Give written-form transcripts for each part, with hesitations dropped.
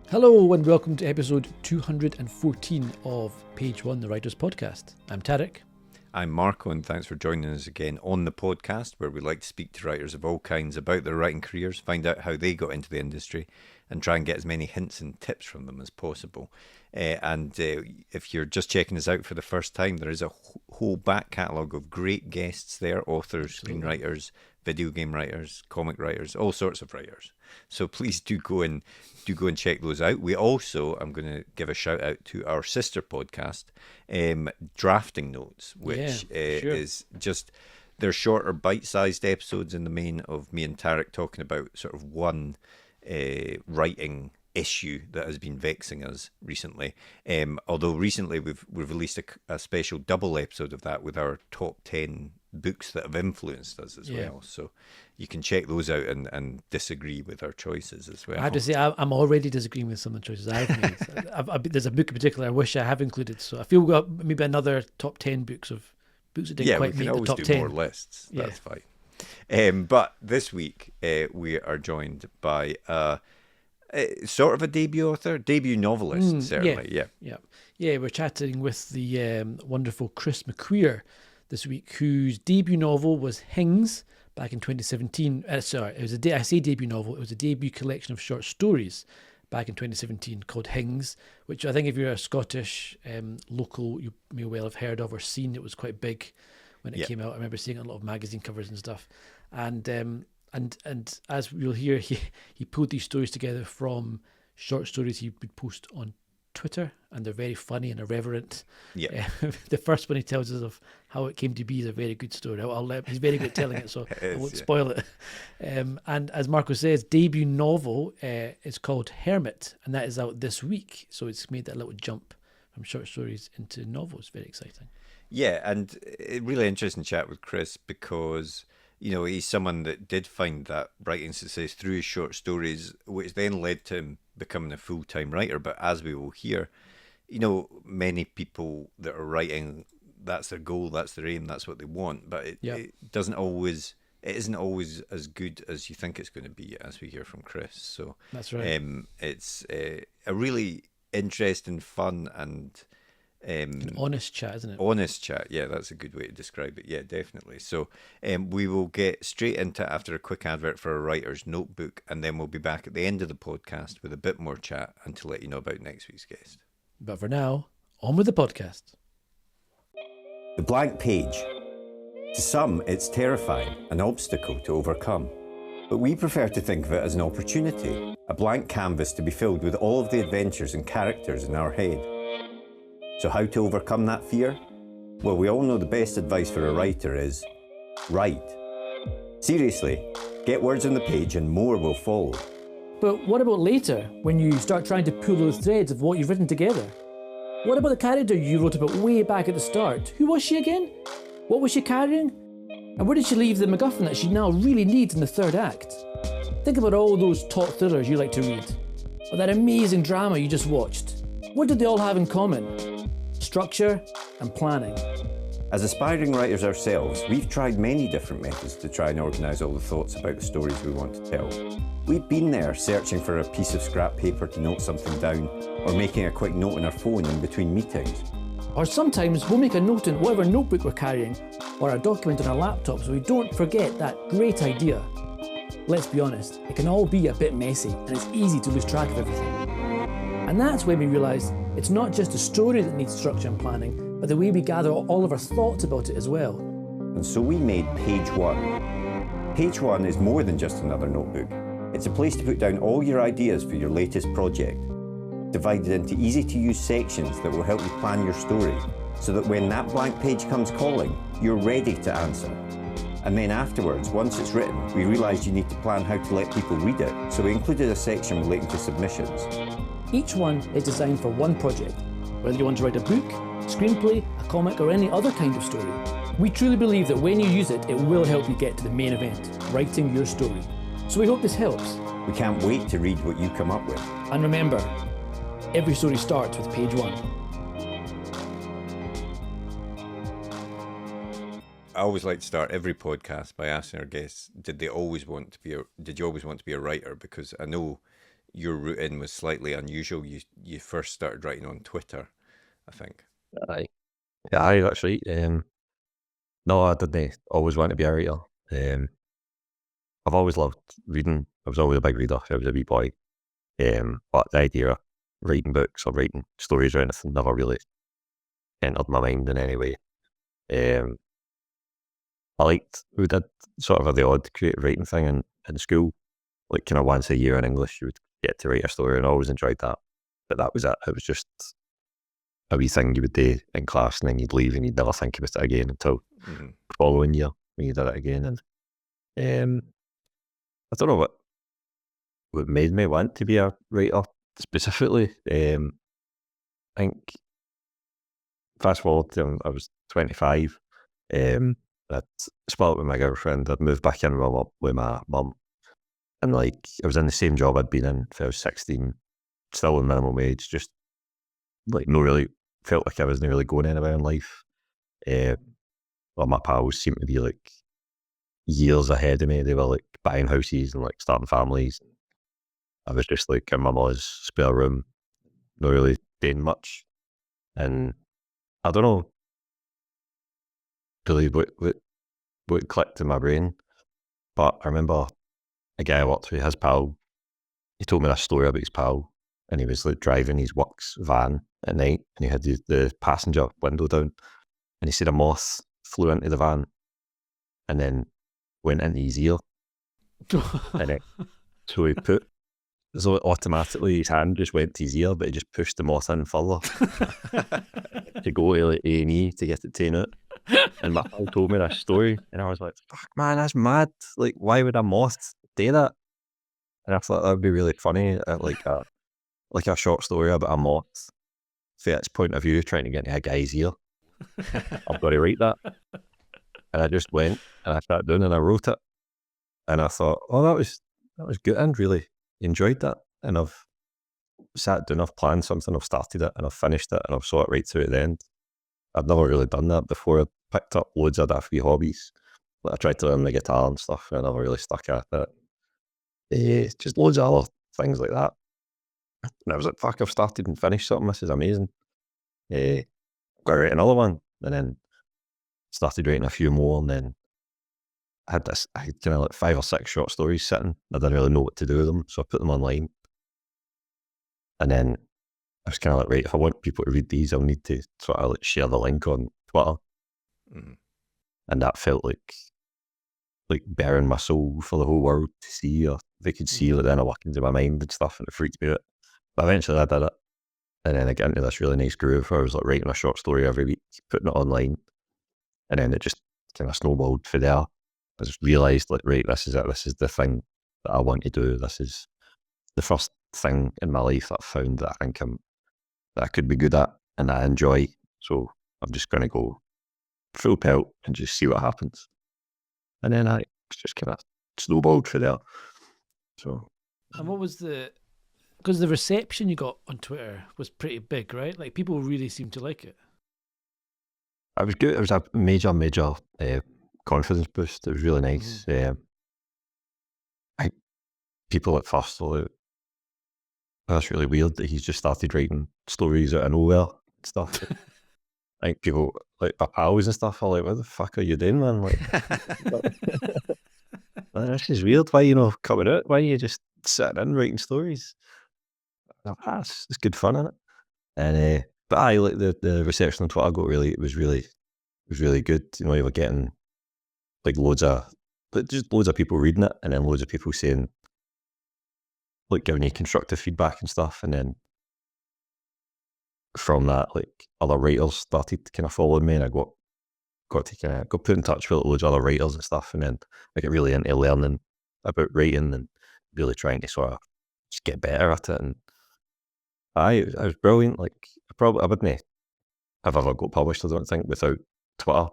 Hello and welcome to episode 214 of Page One, the Writers' Podcast. I'm Tarek. I'm Marco, and thanks for joining us again on the podcast, where we like to speak to writers of all kinds about their writing careers, find out how they got into the industry, and try and get as many hints and tips from them as possible. If you're just checking us out for the first time, there is a whole back catalogue of great guests there, authors, screenwriters, video game writers, comic writers, all sorts of writers. So please do go and check those out. We also, I'm going to give a shout out to our sister podcast, Drafting Notes, which is just, they're shorter bite-sized episodes in the main of me and Tarek talking about sort of one writing issue that has been vexing us recently. Although recently we've released a special double episode of that with our top 10 books that have influenced us as well. So you can check those out and disagree with our choices as well. I have to say, I'm already disagreeing with some of the choices I've made. There's a book in particular I wish I have included. So I feel we've got maybe another top 10 books that didn't quite make the top 10. Yeah, we can always do more lists. That's fine. But this week we are joined by sort of a debut novelist, certainly. Yeah, we're chatting with the wonderful Chris McQueer this week, whose debut novel was Hings back in 2017. I say debut novel, it was a debut collection of short stories back in 2017 called Hings, which I think if you're a Scottish local, you may well have heard of or seen. It was quite big when it came out. I remember seeing it on a lot of magazine covers and stuff. And as we'll hear, he pulled these stories together from short stories he would post on Twitter, and they're very funny and irreverent. The first one he tells us of how it came to be is a very good story. He's very good at telling it, so I won't spoil it. And as Marco says, debut novel is called Hermit, and that is out this week. So it's made that little jump from short stories into novels. Very exciting. Yeah, and a really interesting chat with Chris because, you know, he's someone that did find that writing success through his short stories, which then led to him becoming a full-time writer. But as we will hear, you know, many people that are writing, that's their goal, that's their aim, that's what they want. But it isn't always as good as you think it's going to be, as we hear from Chris. So that's right. It's a really interesting, fun and an honest chat, isn't it? Honest chat, yeah, that's a good way to describe it. Yeah, definitely. So we will get straight into it after a quick advert for a writer's notebook, and then we'll be back at the end of the podcast with a bit more chat and to let you know about next week's guest. But for now, on with the podcast. The blank page. To some, it's terrifying, an obstacle to overcome. But we prefer to think of it as an opportunity, a blank canvas to be filled with all of the adventures and characters in our head. So how to overcome that fear? Well, we all know the best advice for a writer is write. Seriously, get words on the page and more will follow. But what about later, when you start trying to pull those threads of what you've written together? What about the character you wrote about way back at the start? Who was she again? What was she carrying? And where did she leave the MacGuffin that she now really needs in the third act? Think about all those top thrillers you like to read, or that amazing drama you just watched. What did they all have in common? Structure and planning. As aspiring writers ourselves, we've tried many different methods to try and organise all the thoughts about the stories we want to tell. We've been there searching for a piece of scrap paper to note something down, or making a quick note on our phone in between meetings. Or sometimes we'll make a note in whatever notebook we're carrying, or a document on our laptop so we don't forget that great idea. Let's be honest, it can all be a bit messy and it's easy to lose track of everything. And that's when we realise it's not just a story that needs structure and planning, but the way we gather all of our thoughts about it as well. And so we made Page One. Page One is more than just another notebook. It's a place to put down all your ideas for your latest project, divided into easy-to-use sections that will help you plan your story, so that when that blank page comes calling, you're ready to answer. And then afterwards, once it's written, we realised you need to plan how to let people read it, so we included a section relating to submissions. Each one is designed for one project, whether you want to write a book, screenplay, a comic, or any other kind of story. We truly believe that when you use it, it will help you get to the main event, writing your story. So we hope this helps. We can't wait to read what you come up with. And remember, every story starts with page one. I always like to start every podcast by asking our guests, did you always want to be a writer? Because I know your route in was slightly unusual. You first started writing on Twitter, I think. Aye. Yeah, aye, that's right. No, I didn't always want to be a writer. I've always loved reading. I was always a big reader. I was a wee boy. But the idea of writing books or writing stories or anything never really entered my mind in any way. We did sort of the odd creative writing thing in school, like kind of once a year in English, you would get to write a story, and I always enjoyed that. But that was it. It was just a wee thing you would do in class, and then you'd leave and you'd never think about it again until the following year when you did it again. And I don't know what made me want to be a writer specifically. I think fast forward to I was 25. I'd split up with my girlfriend. I'd moved back in with my mum, and like I was in the same job I'd been in when I was 16, still on minimum wage, just like no really felt like I wasn't really going anywhere in life. Well, my pals seemed to be like years ahead of me. They were like buying houses and like starting families. I was just like in my mother's spare room, not really doing much. And I don't know really what clicked in my brain, but I remember a guy I worked with, his pal, he told me this story about his pal, and he was like driving his works van at night, and he had the passenger window down, and he said a moth flew into the van and then went into his ear. And so he put, so automatically his hand just went to his ear, but he just pushed the moth in further to go to like A&E to get it taken out. And my pal told me this story, and I was like, fuck man, that's mad. Like, why would a moth do that? And I thought that would be really funny, like a short story about a moth from its point of view trying to get into a guy's ear. I've got to write that. And I just went and I sat down and I wrote it. And I thought, oh, that was good. And really enjoyed that. And I've sat down, I've planned something, I've started it, and I've finished it, and I've saw it right through to the end. I'd never really done that before. I picked up loads of daft wee hobbies. Like I tried to learn the guitar and stuff, and I never really stuck at it. Just loads of other things like that. And I was like, fuck, I've started and finished something. This is amazing. Got to write another one. And then started writing a few more, and then I had kind of like 5 or 6 short stories sitting. I didn't really know what to do with them, so I put them online. And then I was kind of like, right, if I want people to read these, I'll need to sort of like share the link on Twitter. And that felt like bearing my soul for the whole world to see, or they could see like the inner workings of my mind and stuff, and it freaked me out. But eventually I did it. And then I got into this really nice groove where I was like writing a short story every week, putting it online. And then it just kind of snowballed for there. I just realised, like, right, this is it. This is the thing that I want to do. This is the first thing in my life that I found that I think that I could be good at and that I enjoy. So I'm just going to go full pelt and just see what happens. And then I just kind of snowballed for there. So. And what was because the reception you got on Twitter was pretty big, right? Like people really seemed to like it. It was good. It was a major confidence boost. It was really nice. People at first were like, that's really weird that he's just started writing stories out of nowhere and stuff. I think people, like my pals and stuff, are like, what the fuck are you doing, man? Like, this is weird. Why are you coming out? Why are you just sitting in writing stories? It's good fun, isn't it? And but I like the reception on Twitter it was really good. You were getting like loads of people reading it, and then loads of people saying, like, giving you constructive feedback and stuff. And then from that, like, other writers started kind of following me, and I got to kind of put in touch with loads of other writers and stuff. And then I got really into learning about writing and really trying to sort of just get better at it. And I was brilliant. Like, I wouldn't have ever got published, I don't think, without Twitter.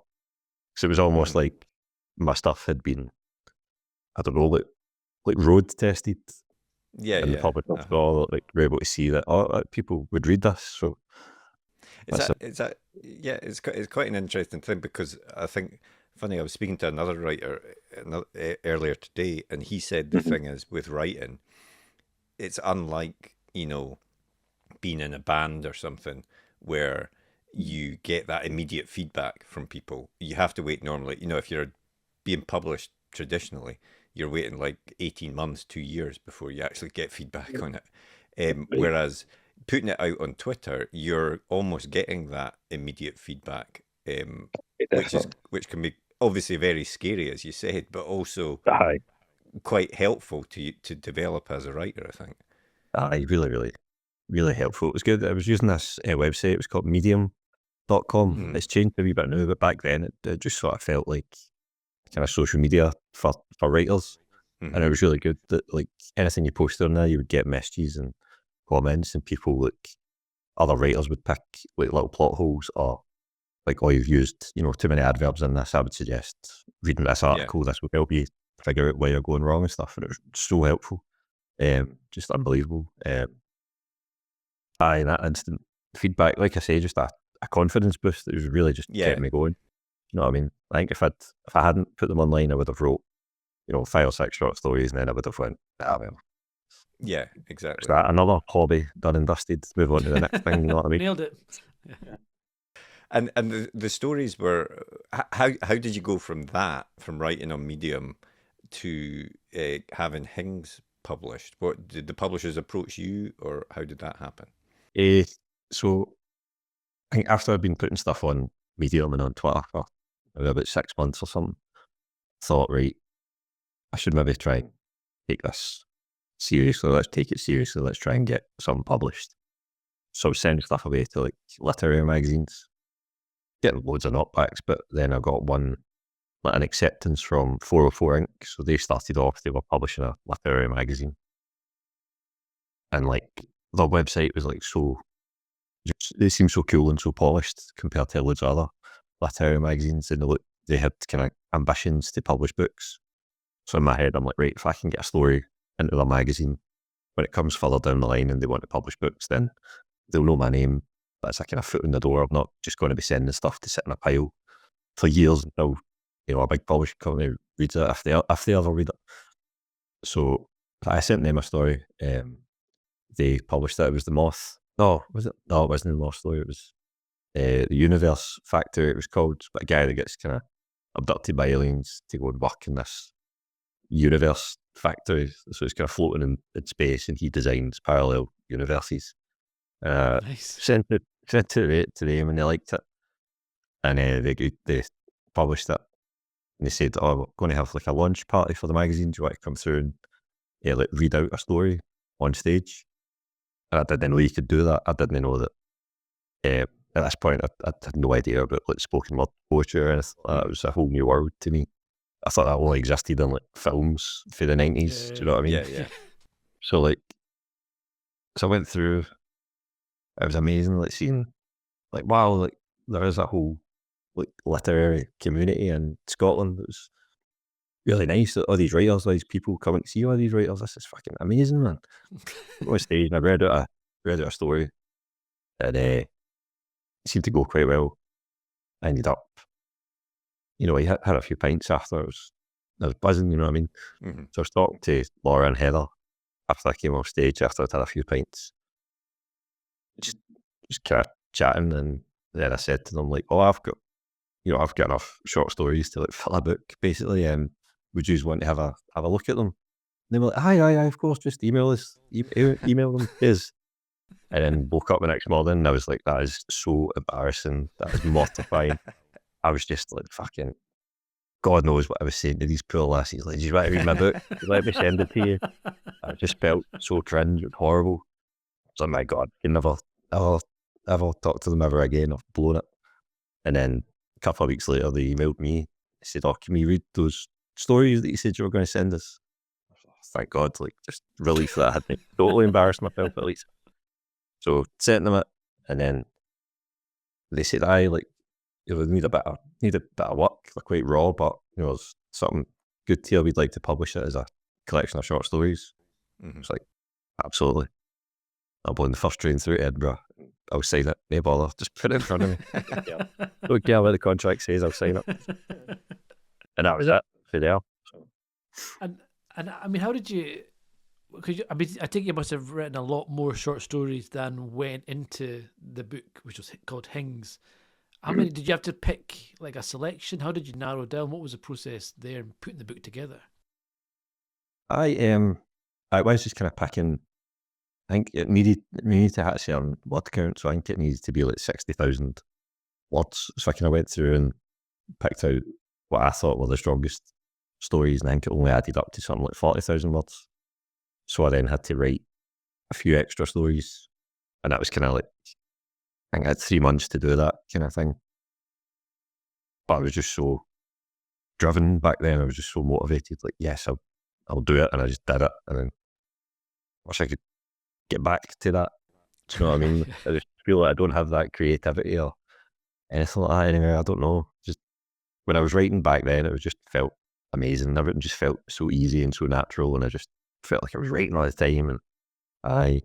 Because it was almost like my stuff had been, I don't know, like road tested. And the public like were able to see that people would read this. So it's quite an interesting thing, because I think Funny, I was speaking to another writer earlier today, and he said the thing is with writing, it's unlike, being in a band or something where you get that immediate feedback from people. You have to wait normally, if you're being published traditionally, you're waiting like 18 months, 2 years before you actually get feedback on it. Whereas putting it out on Twitter, you're almost getting that immediate feedback, which can be obviously very scary, as you said, but also Aye, quite helpful to develop as a writer, I think. aye, really, really, really helpful. It was good. I was using this website. It was called Medium.com. It's changed a wee bit now, but back then it just sort of felt like kind of social media for writers. And it was really good that like anything you posted on there, you would get messages and comments, and people like other writers would pick like little plot holes, or like, oh, you've used too many adverbs in this. I would suggest reading this article. This will help you figure out where you're going wrong and stuff. And it was so helpful, just unbelievable. Aye, that instant feedback, like I say, just a confidence boost that was really just kept me going. You know what I mean? I think if I hadn't put them online, I would have wrote 5 or 6 short stories, and then I would have went, well. Yeah, exactly. Is that another hobby done and dusted? Move on to the next thing. You know what I mean? Nailed it. Yeah. And the stories were, how did you go from writing on Medium to having Hings published? What did the publishers approach you, or how did that happen? So I think after I'd been putting stuff on Medium and on Twitter for maybe about 6 months or something, I thought, right, I should maybe try and take this seriously. Let's take it seriously. Let's try and get something published. So I was sending stuff away to like literary magazines, getting loads of knockbacks, but then I got one, like an acceptance from 404 Inc. So they started off, they were publishing a literary magazine. And like their website was like they seemed so cool and so polished compared to loads of other literary magazines. And they had kind of ambitions to publish books. So in my head, I'm like, right, if I can get a story into their magazine, when it comes further down the line and they want to publish books, then they'll know my name. That's a kind of foot in the door. I'm not just going to be sending stuff to sit in a pile for years until a big publishing company reads it, if they ever read it. So I sent them a story. They published it. It was The Moth. No, was it? No, it wasn't The Moth story. It was The Universe Factory, it was called. But a guy that gets kind of abducted by aliens to go and work in this universe factory. So it's kind of floating in space, and he designs parallel universes. Nice. Sent it to them, and they liked it. And they published it. And they said, oh, we're going to have like a launch party for the magazine. Do you want to come through and like read out a story on stage? And I didn't know you could do that. I didn't know that. At this point, I had no idea about like spoken word poetry or anything like that. It was a whole new world to me. I thought that only existed in like films for the 90s. Do you know what I mean? Yeah. So I went through. It was amazing, like seeing, like, wow, like there is a whole like literary community in Scotland. It was really nice that all these writers, all these people coming to see all these writers. This is fucking amazing, man. I on stage and I read out a story, and it seemed to go quite well. I ended up, I had a few pints after. I was buzzing, you know what I mean? Mm-hmm. So I was talking to Laura and Heather after I came off stage, after I'd had a few pints. Just kind of chatting, and then I said to them, like, oh, I've got enough short stories to like fill a book, basically. Would you want to have a look at them? And they were like, aye, of course, just email us, email them, is. And then woke up the next morning, and I was like, that is so embarrassing. That is mortifying. I was just like, fucking, God knows what I was saying to these poor lassies. Like, do you want to read my book? Let me send it to you. I just felt so cringe and horrible. So, my God, I can never talk to them ever again. I've blown it. And then a couple of weeks later, they emailed me. They said, oh, can we read those stories that you said you were going to send us? Thank God, like, just relief that I hadn't totally embarrassed myself at least. So sent them it, and then they said, we need a bit of work. They're quite raw, but there's something good here. We'd like to publish it as a collection of short stories. Mm-hmm. It's like, absolutely. I'll be on the first train through to Edinburgh. I'll sign it. No bother. Just put it in front of me. Don't care what the contract says. I'll sign it. And that was it for there. And I mean, how did you? Because I mean, I think you must have written a lot more short stories than went into the book, which was called Hings. How many did you have to pick? Like a selection? How did you narrow down? What was the process there in putting the book together? I was just kind of picking. I think it needed to have a certain word count, so I think it needed to be like 60,000 words. So I kind of went through and picked out what I thought were the strongest stories, and I think it only added up to something like 40,000 words. So I then had to write a few extra stories, and that was kind of like, I think I had 3 months to do that kind of thing. But I was just so driven back then. I was just so motivated. Like, yes, I'll do it, and I just did it. And then I wish I could get back to that. Do you know what I mean? I just feel like I don't have that creativity or anything like that anyway. I don't know. Just when I was writing back then, it just felt amazing. Everything just felt so easy and so natural, and I just felt like I was writing all the time. And I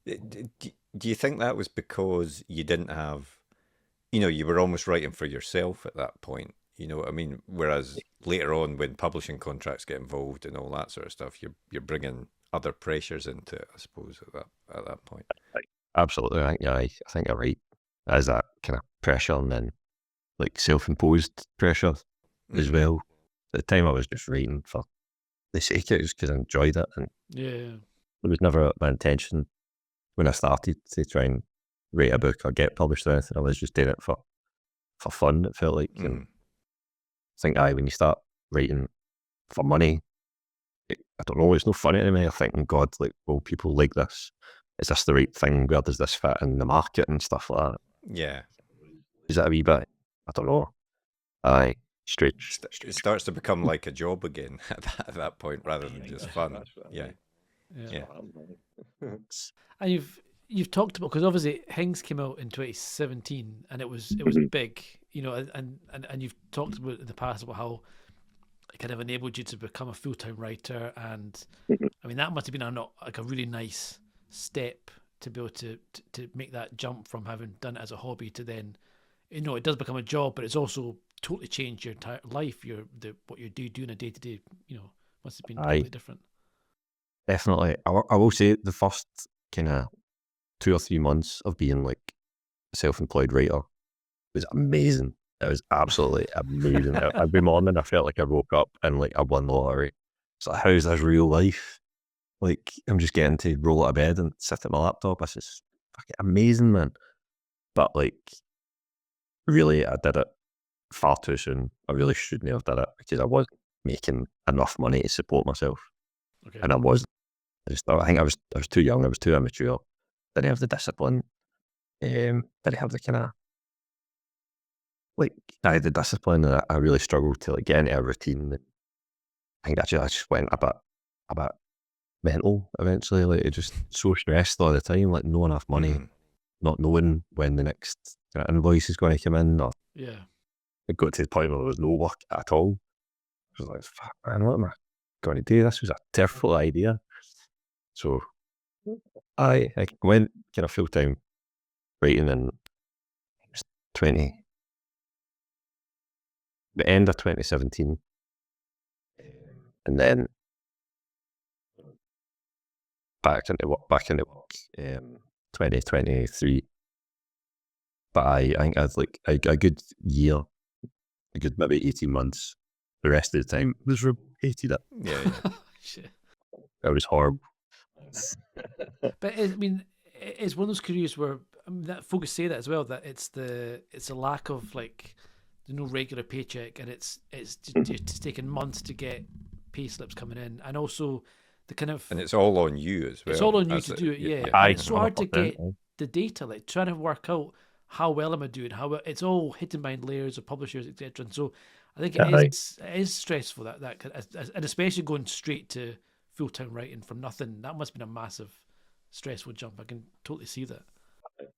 Do you think that was because you didn't have, you were almost writing for yourself at that point? You know what I mean? Whereas later on, when publishing contracts get involved and all that sort of stuff, you're bringing other pressures into it, I suppose, at that point. absolutely, I think you're right. As that kind of pressure, and then like self-imposed pressure as well. At the time, I was just writing for the sake of it, just because I enjoyed it, and Yeah. it was never my intention when I started to try and write a book or get published or anything. I was just doing it for fun, it felt like. And I think when you start writing for money, I don't know, it's no fun anymore. I think, God, like, well, people like this. Is this the right thing? Where does this fit in the market and stuff like that? Yeah. Is that a wee bit? I don't know. Strange. It starts to become like a job again at that point, rather than just fun. Yeah. And you've talked about, because obviously Hings came out in 2017 and it was big, and you've talked about in the past about how it kind of enabled you to become a full-time writer, and I mean that must have been a really nice step to be able to make that jump from having done it as a hobby to then, it does become a job, but it's also totally changed your entire life. What you do on a day-to-day, must have been totally different. Definitely. I will say the first kind of 2 or 3 months of being like a self-employed writer was amazing. It was absolutely amazing. Every morning I felt like I woke up and like I won the lottery. It's like, how's this real life? Like, I'm just getting to roll out of bed and sit at my laptop. It's just fucking amazing, man. But like, really, I did it far too soon. I really shouldn't have done it because I wasn't making enough money to support myself. Okay. And I wasn't. I think I was too young. I was too immature. Didn't have the discipline. Didn't have the kind of the discipline. And I really struggled to like get into a routine. I think I just went a bit mental eventually. Like, it just so stressed all the time. Like, no enough money, not knowing when the next kind of invoice is going to come in. Or it got to the point where there was no work at all. I was like, fuck, man, what am I going to do? This was a terrible idea. So I went kind of full time writing in the end of 2017, and then back into work 2023. But I think I had like a good year, a good maybe 18 months. The rest of the time was hated it. Yeah. Shit. It was horrible. But I mean, it's one of those careers where that folks say that as well, that it's a lack of like there's no regular paycheck, and it's just taking months to get pay slips coming in, and also the kind of, and it's all on you as well. It's all on you to do it, yeah. And it's so hard to get the data, like trying to work out how well am I doing, it's all hidden behind layers of publishers, etc. And so I think it is stressful that and especially going straight to full-time writing from nothing. That must have been a massive stressful jump. I can totally see that. It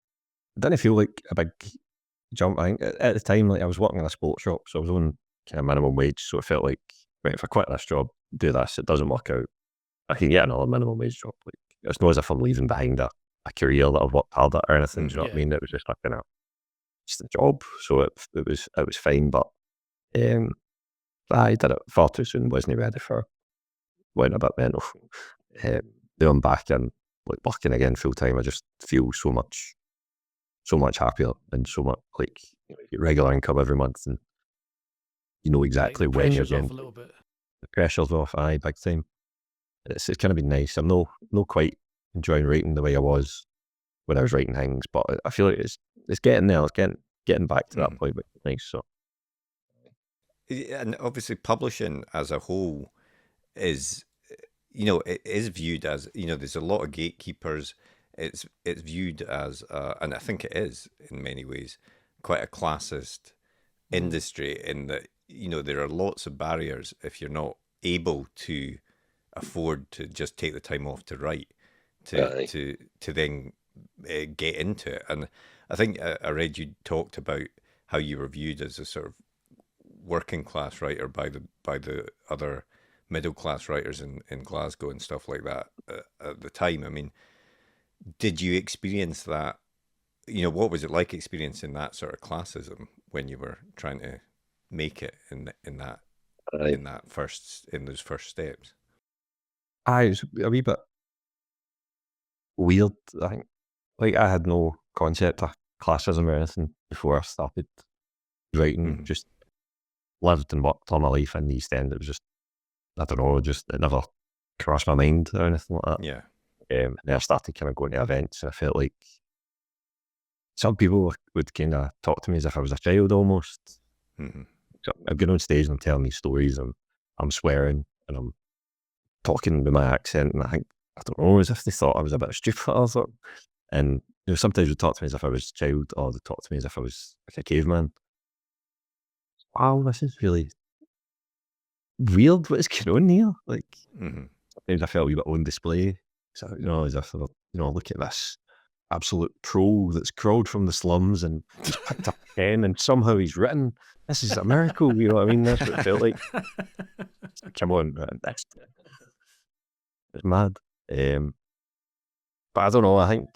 didn't feel like a big jump. I think at the time, like, I was working in a sports shop, so I was on kind of minimum wage. So it felt like, right, if I quit this job, do this, it doesn't work out, I can get another minimum wage job. Like, it's not as if I'm leaving behind a career that I've worked hard at or anything. Do you know what I mean? It was just like, just a job. So it was fine. But I did it far too soon, wasn't ready for, went a bit mental. Now I'm back in, like, working again full time. I just feel so much happier and so much like regular income every month, and you know Like exactly the when you're pressure's getting off a little bit. the pressure's off. Aye, big time. It's kind of been nice. I'm no quite enjoying writing the way I was when I was writing things, but I feel like it's getting there. It's getting back to that point, which is nice. So And obviously, publishing as a whole is, it is viewed as, there's a lot of gatekeepers. It's viewed as, and I think it is in many ways, quite a classist industry, in that, there are lots of barriers if you're not able to afford to just take the time off to write, Aye. to then get into it. And I think I read you talked about how you were viewed as a sort of working class writer by the other middle class writers in Glasgow and stuff like that at the time. I mean, did you experience that? What was it like experiencing that sort of classism when you were trying to make it in Aye. in those first steps? It was a wee bit weird. I think, like, I had no concept of classism or anything before I started writing. Just lived and worked all my life in the East End. It was just, I don't know, just it never crossed my mind or anything like that. Yeah. And then I started kind of going to events, and I felt like some people would kind of talk to me as if I was a child almost. So I'm going on stage and I'm telling these stories, and I'm swearing and I'm talking with my accent, and I don't know, as if they thought I was a bit stupid or something. And sometimes they'd talk to me as if I was a child, or they'd talk to me as if I was like a caveman. Wow, this is really weird. What is going on here? Like, sometimes I felt a wee bit on display. So, as if I were, look at this absolute pro that's crawled from the slums and he's picked up a pen and somehow he's written. This is a miracle, you know what I mean? That's what it felt like. Come on, man. It's mad. But I don't know, I think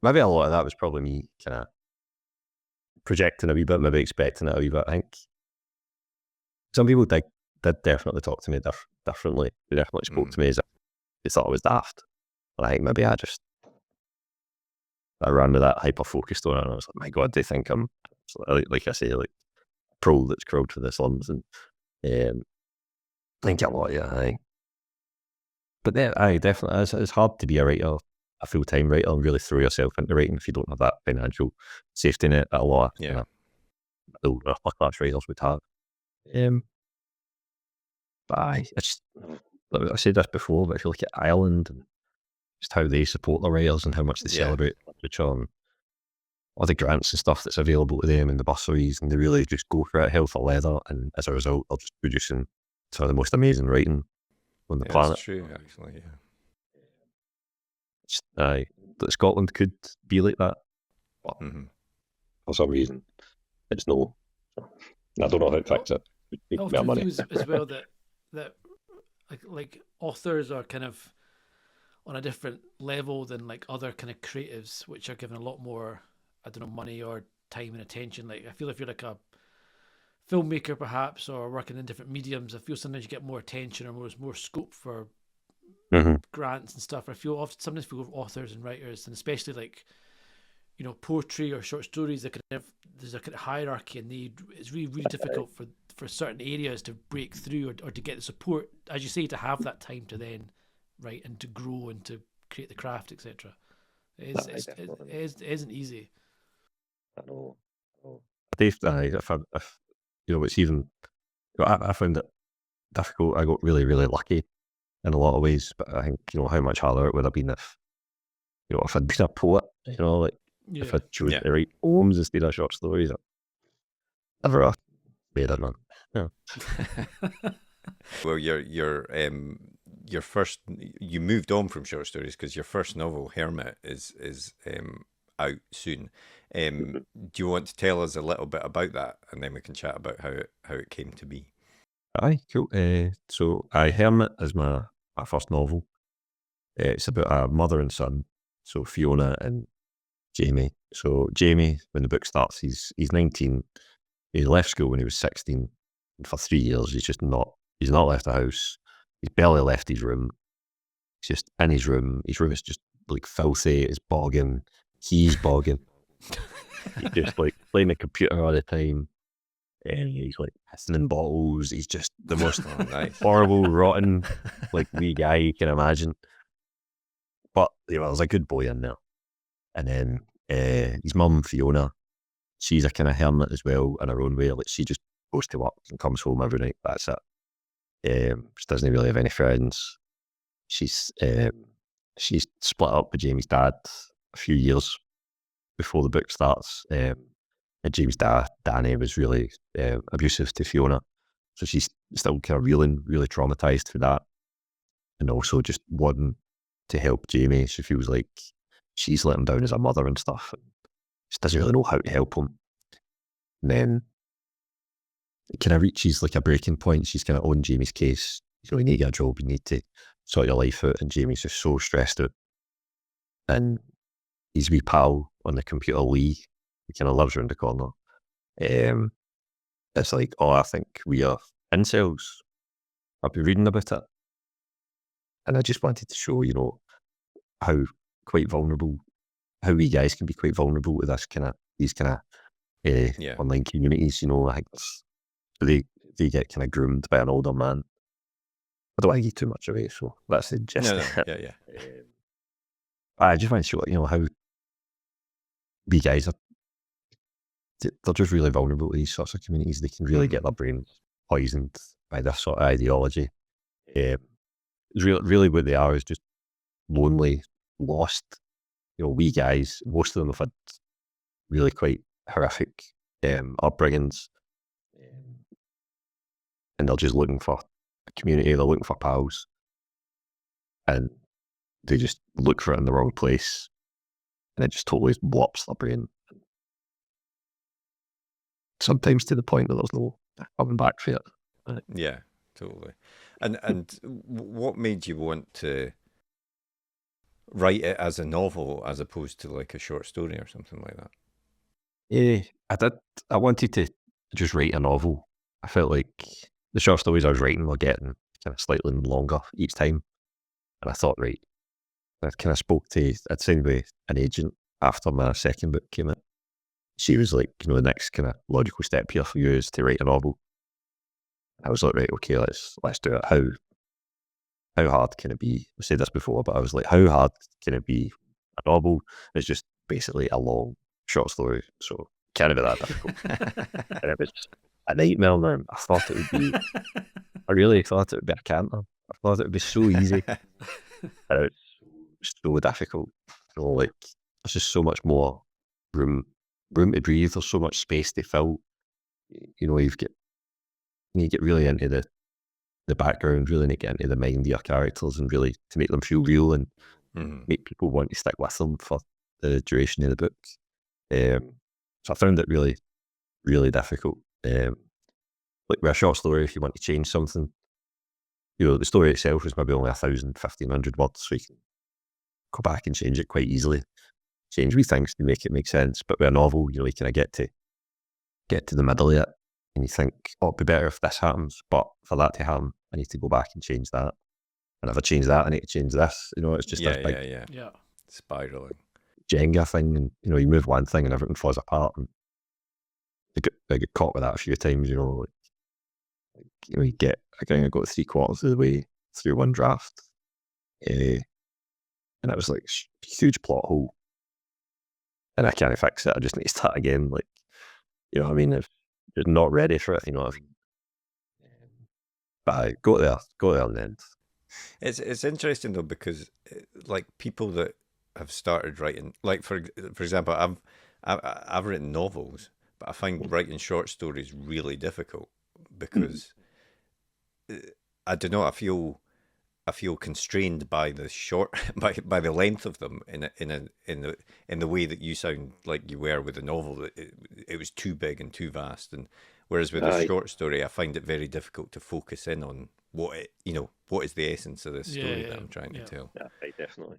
maybe a lot of that was probably me kind of projecting a wee bit, maybe expecting it a wee bit. I think some people did definitely talk to me differently. They definitely spoke to me as if they thought I was daft. And I think maybe I ran with that hyper-focused on it, and I was like, my God, they think I'm, like I say, like, pro that's crawled for the slums, and I think a lot, yeah, aye. But then, aye, definitely, it's hard to be a writer, a full-time writer, and really throw yourself into writing if you don't have that financial safety net that a lot of upper-class writers would have. But aye, I said this before, but if you look at Ireland and just how they support the writers and how much they celebrate literature and all the grants and stuff that's available to them and the bursaries, and they really just go for it hell for leather, and as a result they're just producing some of the most amazing writing on the planet. That's true, actually, Aye, that Scotland could be like that, but for some reason it's no. I don't know how to fix it. I often feel as well that like authors are kind of on a different level than like other kind of creatives, which are given a lot more, I don't know, money or time and attention. Like, I feel if you're like a filmmaker perhaps, or working in different mediums, I feel sometimes you get more attention or more scope for grants and stuff. I feel sometimes feel authors and writers, and especially like, poetry or short stories, there's a kind of hierarchy, and it's really difficult for certain areas to break through or to get the support, as you say, to have that time to then write and to grow and to create the craft, etc. It isn't easy. I know. If it's even, I found it difficult. I got really, really lucky in a lot of ways, but I think, how much harder it would have been if I'd been a poet, if I'd chosen to write poems instead of short stories. Never made it, man. Yeah. Well, your first, you moved on from short stories because your first novel, Hermit, is out soon. Do you want to tell us a little bit about that, and then we can chat about how it came to be? Aye, cool. So Hermit is my first novel. It's about a mother and son, so Fiona and Jamie. So Jamie, when the book starts, he's 19. He left school when he was 16. And for 3 years, he's not left the house. He's barely left his room. He's just in his room. His room is just like filthy. It's bogging. He's bogging. He's just like playing the computer all the time. And he's like pissing in bottles. He's just the most horrible, rotten, like wee guy you can imagine. But there's a good boy in there. And then his mum, Fiona, she's a kind of hermit as well in her own way. Like she just goes to work and comes home every night. That's it. She doesn't really have any friends. She's split up with Jamie's dad a few years before the book starts. And Jamie's dad, Danny, was really abusive to Fiona. So she's still kind of reeling, really traumatised for that. And also just wanting to help Jamie. She feels like she's let him down as a mother and stuff. And she doesn't really know how to help him. And then it kind of reaches like a breaking point. She's kind of on Jamie's case. You need to get a job. You need to sort your life out. And Jamie's just so stressed out. And his wee pal on the computer, Lee, he kind of lives around the corner. It's like, I think we are incels. I've been reading about it. And I just wanted to show, how quite vulnerable, how we guys can be quite vulnerable to these kind of online communities. I think they get kind of groomed by an older man. I don't want to give too much away, so that's the gist. Yeah. I just want to show, how we guys they're just really vulnerable to these sorts of communities. They can really get their brains poisoned by this sort of ideology. Really what they are is just lonely, lost, wee guys. Most of them have had really quite horrific upbringings. And they're just looking for a community, they're looking for pals. And they just look for it in the wrong place. And it just totally warps their brain. Sometimes to the point that there's no coming back for it. Yeah, totally. And what made you want to write it as a novel as opposed to like a short story or something like that? I wanted to just write a novel. I felt like the short stories I was writing were getting kind of slightly longer each time. And I thought, right, I kind of I'd signed with an agent after my second book came out. She was like, the next kind of logical step here for you is to write a novel. I was like, right, okay, let's do it. How hard can it be? I said this before, but I was like, how hard can it be? A novel is just basically a long short story, so it can't be that difficult. And it was a nightmare, man. I really thought it would be a canter. I thought it would be so easy. And it was so difficult. Like, there's just so much more room to breathe. There's so much space to fill. You get really into the background, really need to get into the mind of your characters and really to make them feel real and make people want to stick with them for the duration of the book. So I found it really, really difficult. Like with a short story, if you want to change something, the story itself is maybe only 1,000, 1,500 words, so you can go back and change it quite easily. Change wee things to make it make sense. But with a novel, you kind of get to the middle of it. And you think, it'd be better if this happens, but for that to happen, I need to go back and change that. And if I change that, I need to change this. It's just this big spiraling Jenga thing. And, you move one thing and everything falls apart. And I get caught with that a few times, you get, I think I got 3/4 of the way through one draft. And it was like a huge plot hole. And I can't fix it. I just need to start again. Like, what I mean? If you're not ready for it, what I mean? But I got there in the end. It's interesting though, because like people that have started writing, like for example, I've written novels, but I find writing short stories really difficult because I don't know. I feel constrained by the short by the length of them in the way that you sound like you were with the novel, that it was too big and too vast, and whereas with a short story I find it very difficult to focus in on what is the essence of this story that I'm trying to tell. Yeah, definitely.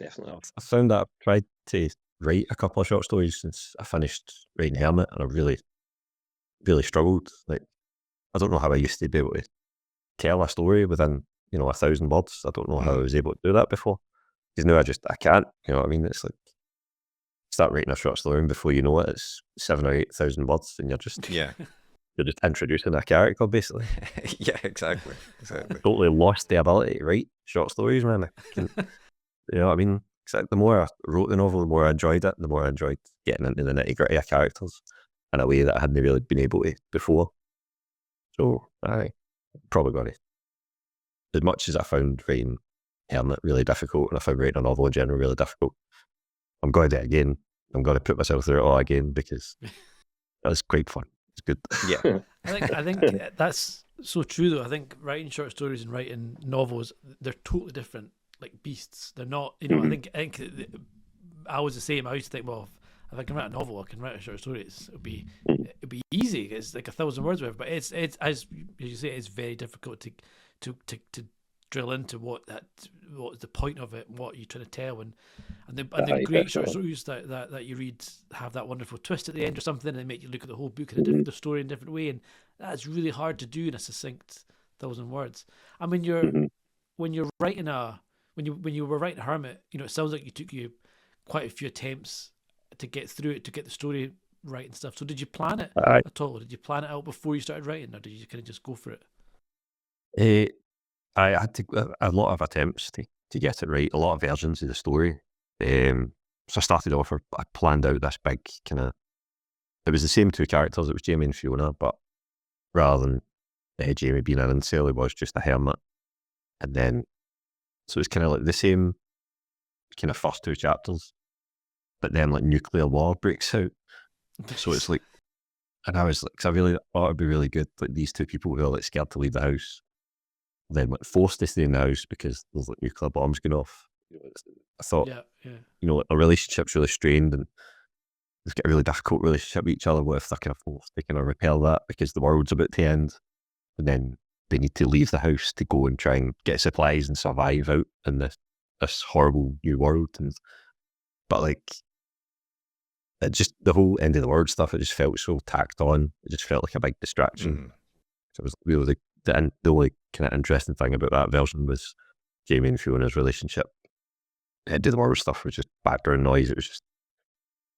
I found that I've tried to write a couple of short stories since I finished writing Hermit, and I really, really struggled. Like, I don't know how I used to be able to tell a story within 1,000 words. I don't know how I was able to do that before. Because now I can't. You know what I mean? It's like start writing a short story, and before you know it, it's 7,000 or 8,000 words, and you're just introducing a character basically. Yeah, exactly. Totally lost the ability to write short stories, man. You know what I mean? Exactly. The more I wrote the novel, the more I enjoyed it, the more I enjoyed getting into the nitty gritty of characters in a way that I hadn't really been able to before. So I probably got it. As much as I found writing Hermit really difficult, and I found writing a novel in general really difficult, I'm going to do it again. I'm going to put myself through it all again because that's quite fun. It's good. Yeah. I think that's so true though. I think writing short stories and writing novels, they're totally different, like beasts. They're not, I think I was the same. I used to think, well, if I can write a novel, I can write a short story. It'll be easy. It's like 1,000 words, whatever. But it's as you say, it's very difficult to drill into what's the point of it, what you're trying to tell, and the great short stories that you read have that wonderful twist at the end or something, and they make you look at the whole book and the story in a different way, and that's really hard to do in a succinct 1,000 words. I mean, when you're writing when you were writing Hermit, it sounds like it took you quite a few attempts to get through it, to get the story right and stuff. So did you plan it at all? Did you plan it out before you started writing, or did you kind of just go for it? I had a lot of attempts to get it right, a lot of versions of the story. So I started off, I planned out this big kind of, it was the same two characters, it was Jamie and Fiona, but rather than Jamie being an incel, it was just a hermit. And then, so it's kind of like the same kind of first two chapters, but then like nuclear war breaks out. So it's like, and I was like, because I really thought it'd be really good, like these two people who are like scared to leave the house, then like forced to stay in the house because there's like nuclear bombs going off. I thought, like a relationship's really strained and they've got a really difficult relationship with each other. What if they're kind of forced to kind of repel that because the world's about to end, and then they need to leave the house to go and try and get supplies and survive out in this horrible new world. But like, it just, the whole end of the world stuff, it just felt so tacked on. It just felt like a big distraction. So it was really the only kind of interesting thing about that version was Jamie and Fiona's relationship. End of the world stuff was just background noise. It was just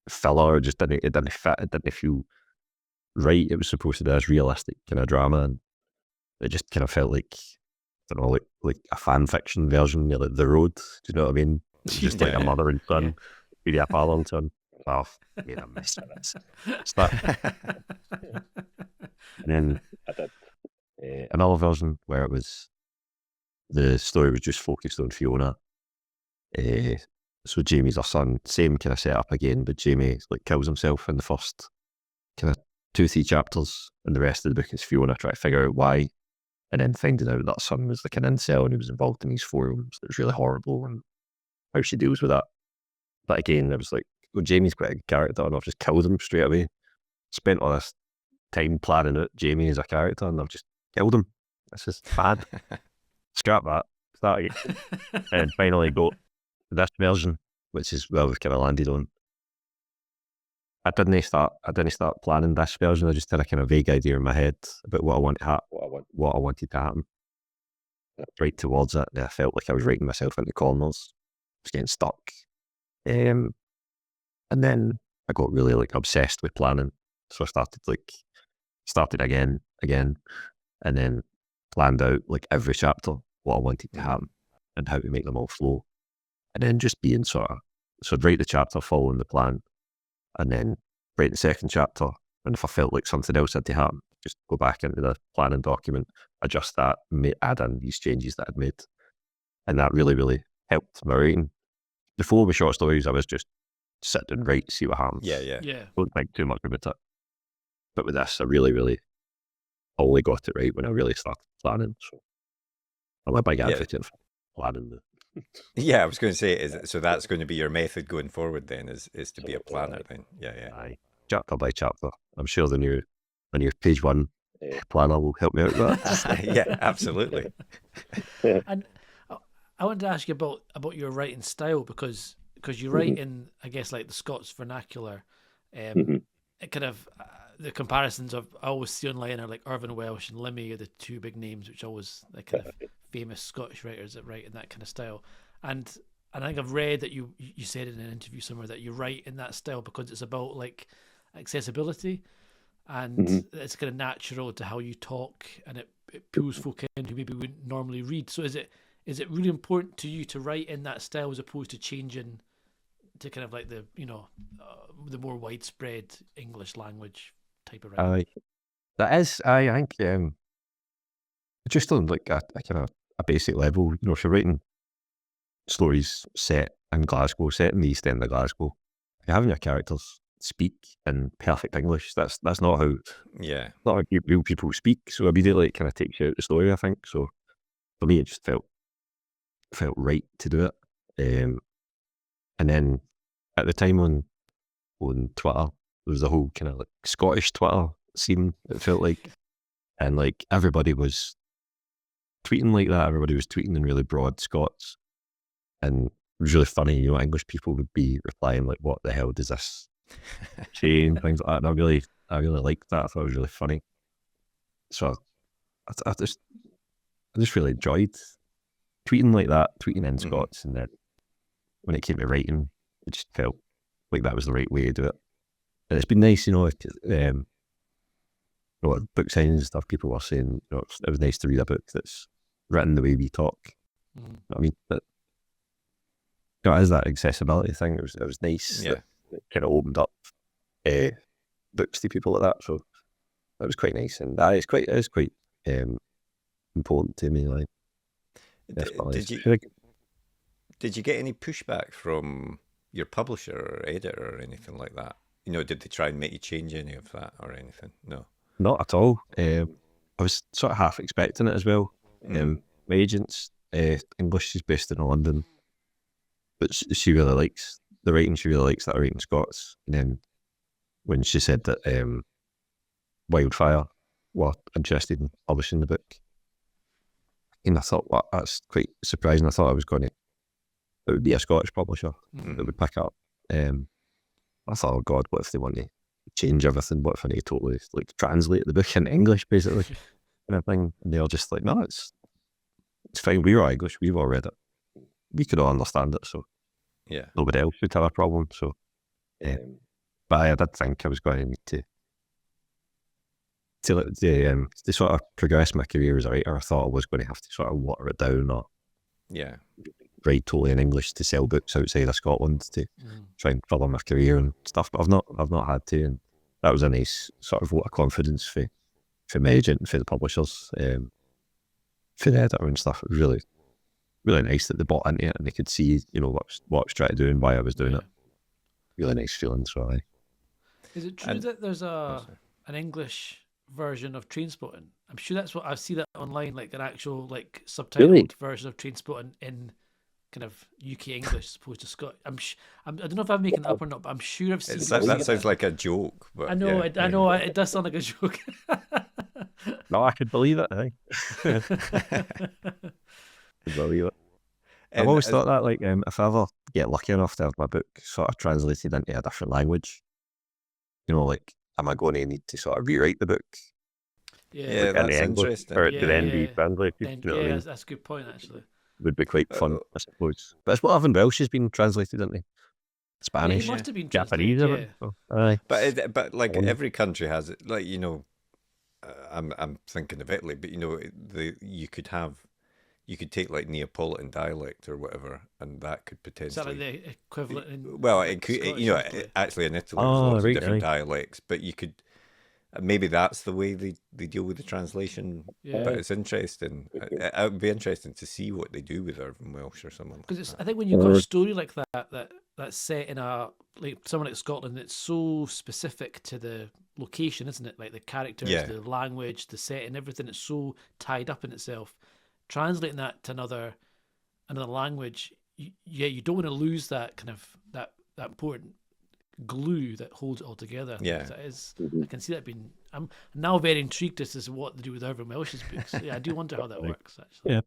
filler. It didn't fit. It didn't feel right. It was supposed to be this realistic kind of drama, and it just kind of felt like, I don't know, like a fan fiction version, like The Road. Do you know what I mean? It was just like a mother and son, really a father and son. Oh, I made a mess of this. And then I did another version where it was, the story was just focused on Fiona. So Jamie's her son, same kind of setup again, but Jamie like kills himself in the first kind of 2-3 chapters, and the rest of the book is Fiona trying to figure out why, and then finding out that son was like an incel and he was involved in these forums. It was really horrible, and how she deals with that. But again, it was like, well, Jamie's quite a good character, and I've just killed him straight away. Spent all this time planning out Jamie as a character, and I've just killed him. This is bad. Scrap that. Start again. And finally got this version, which is where we've kind of landed on. I didn't start planning this version. I just had a kind of vague idea in my head about what I wanted to happen. Right towards it, and I felt like I was writing myself into corners. I was getting stuck. And then I got really like obsessed with planning. So I started again, and then planned out like every chapter, what I wanted to happen and how to make them all flow. And then just being so I'd write the chapter following the plan, and then write the second chapter. And if I felt like something else had to happen, just go back into the planning document, adjust that, add in these changes that I'd made. And that really, really helped my writing. Before with short stories, I was just sit and write, see what happens. Yeah. Don't think too much about it. But with this, I really, really only got it right when I really started planning. So I'm a big advocate for planning. Yeah, I was going to say, so that's going to be your method going forward then, is to be a planner then? Yeah. Aye, chapter by chapter. I'm sure the new page one planner will help me out with that. Yeah, absolutely. And I wanted to ask you about your writing style, because you write in, I guess, like the Scots vernacular. It kind of the comparisons I always see online are like Irvin Welsh and Lemmy are the two big names, which always the kind of famous Scottish writers that write in that kind of style. And I think I've read that you said in an interview somewhere that you write in that style because it's about like accessibility, and it's kind of natural to how you talk, and it pulls folk in who maybe wouldn't normally read. So is it really important to you to write in that style as opposed to changing to kind of like the the more widespread English language type of writing? That is, I think, just on like a kind of a basic level, if you're writing stories set in Glasgow, set in the East End of Glasgow, you're having your characters speak in perfect English. That's not how real people speak. So immediately it kind of takes you out the story, I think. So for me, it just felt right to do it. And then at the time on Twitter, there was the whole kind of like Scottish Twitter scene, it felt like. And like everybody was tweeting like that. Everybody was tweeting in really broad Scots. And it was really funny, English people would be replying like, what the hell does this say? And things like that. And I really liked that. I thought it was really funny. So I just really enjoyed tweeting like that, tweeting in Scots. And then when it came to writing, it just felt like that was the right way to do it. And it's been nice, book signings and stuff, people were saying, it was nice to read a book that's written the way we talk. I mean, that as that accessibility thing, it was nice. Yeah. It kind of opened up books to people like that. So that was quite nice, and it is quite important to me. Like, did you get any pushback from your publisher or editor or anything like that? Did they try and make you change any of that or anything? No. Not at all. I was sort of half expecting it as well. My agent's English is based in London, but she really likes the writing. She really likes that I write in Scots. And then when she said that Wildfire were interested in publishing the book, and I thought, well, that's quite surprising. I thought it would be a Scottish publisher that would pick up. I thought, oh God, what if they want to change everything? What if I need to totally like translate the book into English, basically, kind of thing? And they were just like, no, it's fine. We are English. We've all read it. We could all understand it. So nobody else would have a problem. So, but I did think I was going to need to sort of progress my career as a writer. I thought I was going to have to sort of water it down or write totally in English to sell books outside of Scotland to try and further my career and stuff. But I've not had to, and that was a nice sort of vote of confidence for my agent and for the publishers, for the editor and stuff. It was really, really nice that they bought into it and they could see, what I was trying to do and why I was doing it. Really nice feeling. So is it true that there's an English version of Trainspotting? I'm sure that's what I see that online, like an actual like subtitled version of Trainspotting in kind of UK English as opposed to Scottish. I don't know if I'm making that up or not, but I'm sure I've seen that sounds like a joke. But I know, I know, it does sound like a joke. No, I could believe it. I could believe it. I've always thought that, like, if I ever get lucky enough to have my book sort of translated into a different language, like, am I going to need to sort of rewrite the book? Yeah, that's interesting. Or to then be translated? That's a good point, actually. Would be quite fun, I suppose. But it's what Irvin Welsh has been translated into Spanish, he must have been Japanese, But like every country has it. Like I'm thinking of Italy, but you could take like Neapolitan dialect or whatever, and that could potentially. Is that like the equivalent in? Well, it could. Actually in Italy, there's lots of different dialects, but you could. Maybe that's the way they deal with the translation. Yeah. But it's interesting. It would be interesting to see what they do with Irvin Welsh or someone. Because I think when you've got a story like that's set in somewhere like Scotland, it's so specific to the location, isn't it? Like the characters, the language, the setting, everything. It's so tied up in itself. Translating that to another language, you don't want to lose that kind of that important glue that holds it all together. Yeah, that is. I can see that being. I'm now very intrigued as to what they do with Irvin Welsh's books. Yeah, I do wonder how that works. Actually,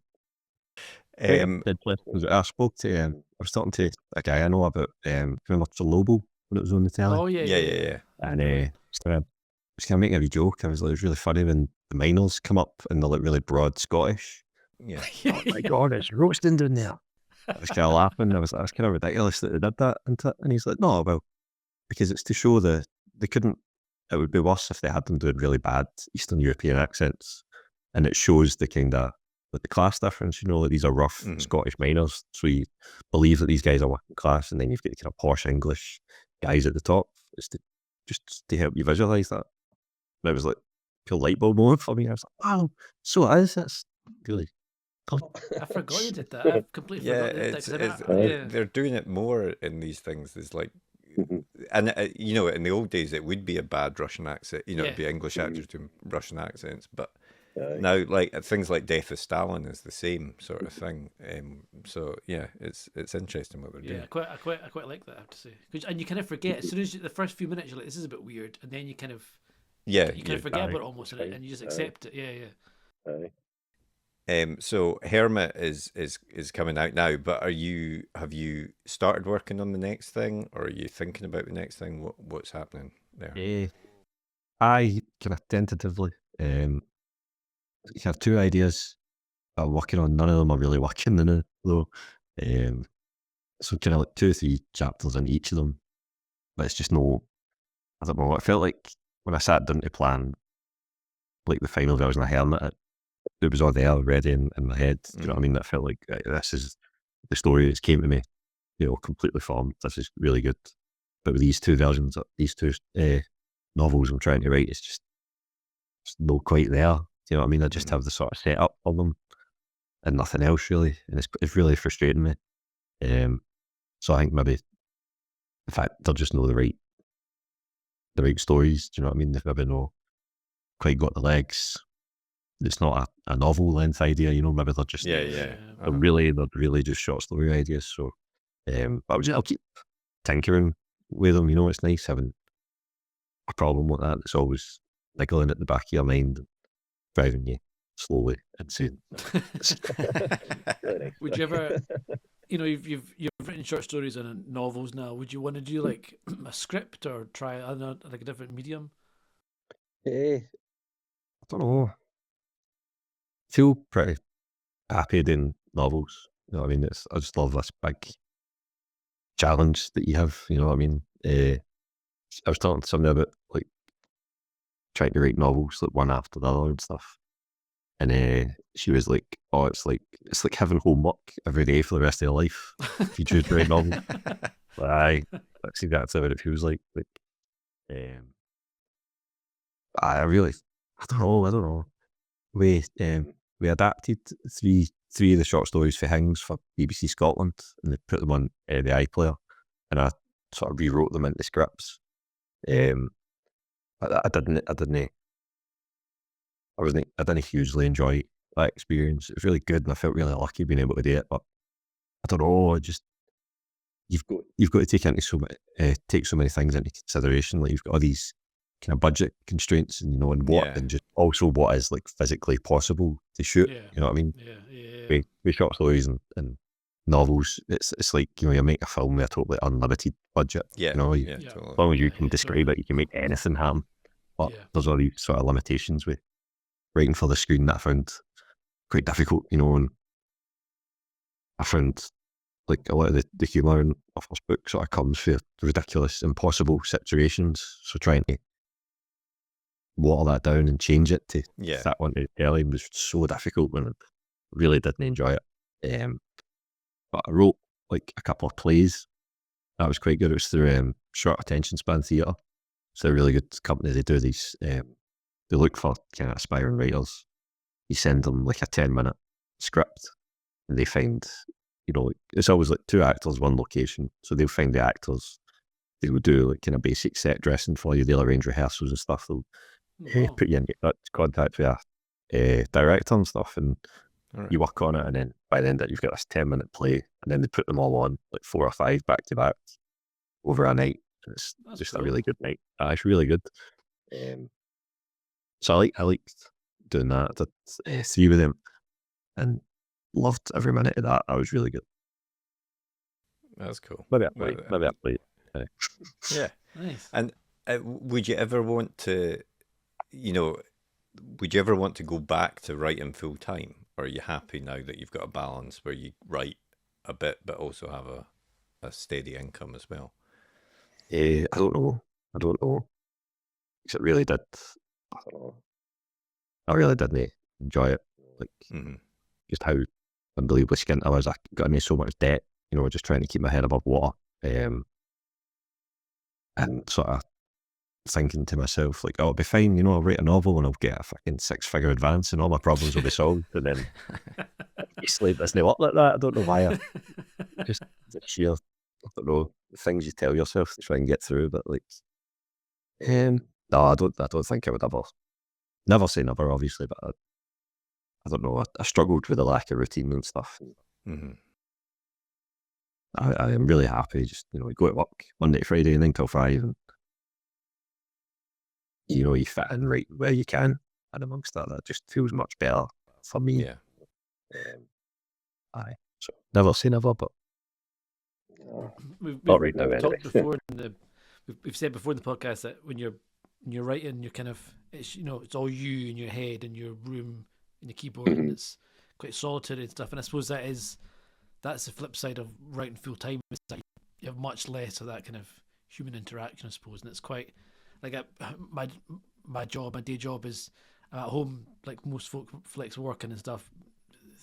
I spoke to. I was talking to a guy I know about. Remember Lobo when it was on the telly? Oh yeah. And was kind of making a wee joke. I was like, it was really funny when the miners come up and they're like really broad Scottish. Yeah. Oh my God, it's roasting down there. I was kind of laughing. I was kind of ridiculous that they did that. And he's like, no, well, because it's to show they couldn't, it would be worse if they had them doing really bad Eastern European accents. And it shows the kind of, like the class difference, that these are rough Scottish miners. So you believe that these guys are working class, and then you've got the kind of posh English guys at the top. It's just to help you visualise that. And it was like, pure light bulb moment for me. I was like, wow, so it is. That's really cool. I forgot you did that. I've completely Yeah, forgot you did that. it's they're doing it more in these things. There's like, and in the old days it would be a bad Russian accent. It'd be English actors doing Russian accents, but now like things like Death of Stalin is the same sort of thing. So yeah, it's interesting what they're doing. Yeah, I quite like that. I have to say, and you kind of forget as soon as the first few minutes you're like, this is a bit weird, and then you kind of forget about it almost, and you just accept it. Yeah. So Hermit is coming out now, but have you started working on the next thing, or are you thinking about the next thing? What's happening there? Yeah, I kind of tentatively have two ideas I'm working on. None of them are really working in it though. So kind of like 2 or 3 chapters in each of them, but it's just no, I don't know. I felt like when I sat down to plan like the final version of Hermit, it was all there ready in my head. Do you know what I mean? I felt like this is the story that came to me, completely formed. This is really good. But with these two versions, these two novels I'm trying to write, it's just not quite there. Do you know what I mean? I just have the sort of setup of them and nothing else really, and it's really frustrating me. So I think maybe, in fact, they'll just know the right stories. Do you know what I mean? They've maybe not quite got the legs. It's not a novel length idea, maybe they're just they're really just short story ideas. So but I'll keep tinkering with them. It's nice having a problem like that. It's always niggling at the back of your mind, driving you slowly insane. Would you ever, you've written short stories and novels now. Would you want to do like a script or try like a different medium? I don't know. I feel pretty happy doing novels. You know what I mean? I just love this big challenge that you have. You know what I mean? I was talking to somebody about like trying to write novels like one after the other and stuff. And she was like, "Oh, it's like having homework every day for the rest of your life if you choose to write novels." But actually, that's what it feels like. I don't know. We adapted three of the short stories for Hings for BBC Scotland, and they put them on the iPlayer, and I sort of rewrote them into scripts. I didn't hugely enjoy that experience. It was really good, and I felt really lucky being able to do it. But I don't know. You've got to take so many things into consideration. Like you've got all these kind of budget constraints, and and just also what is like physically possible to shoot. Yeah. You know what I mean? Yeah. We short stories and novels. It's like you make a film with a totally unlimited budget. Yeah. Totally. As long as you can describe it, you can make anything happen. But there's all these sort of limitations with writing for the screen that I found quite difficult. And I found like a lot of the humour in my first book sort of comes from ridiculous, impossible situations. So trying to water that down and change it to that one to early was so difficult, and I really didn't enjoy it. But I wrote like a couple of plays. That was quite good. It was through Short Attention Span Theatre. So they're a really good company. They do these, they look for kind of aspiring writers. You send them like a 10-minute script, and they find, it's always like 2 actors, 1 location. So they'll find the actors. They will do like kind of basic set dressing for you. They'll arrange rehearsals and stuff. They'll put you in contact with a director and stuff, and you work on it. And then by the end of it, you've got this 10-minute play, and then they put them all on like 4 or 5 back to back over a night. It's just a really good night. It's really good. So I liked doing that. I did 3 with them, and loved every minute of that. That was really good. That's cool. Maybe I played. Yeah. Nice. And would you ever want to you know, would you ever want to go back to writing full time, or are you happy now that you've got a balance where you write a bit but also have a steady income as well? I don't know. I don't know. 'Cause it really did. I don't know. I really didn't enjoy it. Like, just how unbelievably skint I was. I got into so much debt, just trying to keep my head above water. And sort of thinking to myself, like, oh, it'll be fine, I'll write a novel and I'll get a fucking 6-figure advance and all my problems will be solved. And then obviously it doesn't work like that. I don't know why. Just the sheer, I don't know, the things you tell yourself to try and get through. But like, no, I don't think I would ever. Never say never, obviously, but I don't know. I struggled with the lack of routine and stuff. I am really happy. Just you go to work Monday to Friday, 9 till 5, and you fit in right where you can. And amongst that just feels much better for me. Yeah. So never say never, but We've not right now. talked before. We've said before in the podcast that when you're writing, you're kind of it's it's all you in your head and your room and the keyboard, and it's quite solitary and stuff. And I suppose that's the flip side of writing full time. Is that you have much less of that kind of human interaction, I suppose. And it's quite like my job, my day job is I'm at home, like most folk, flex working and stuff,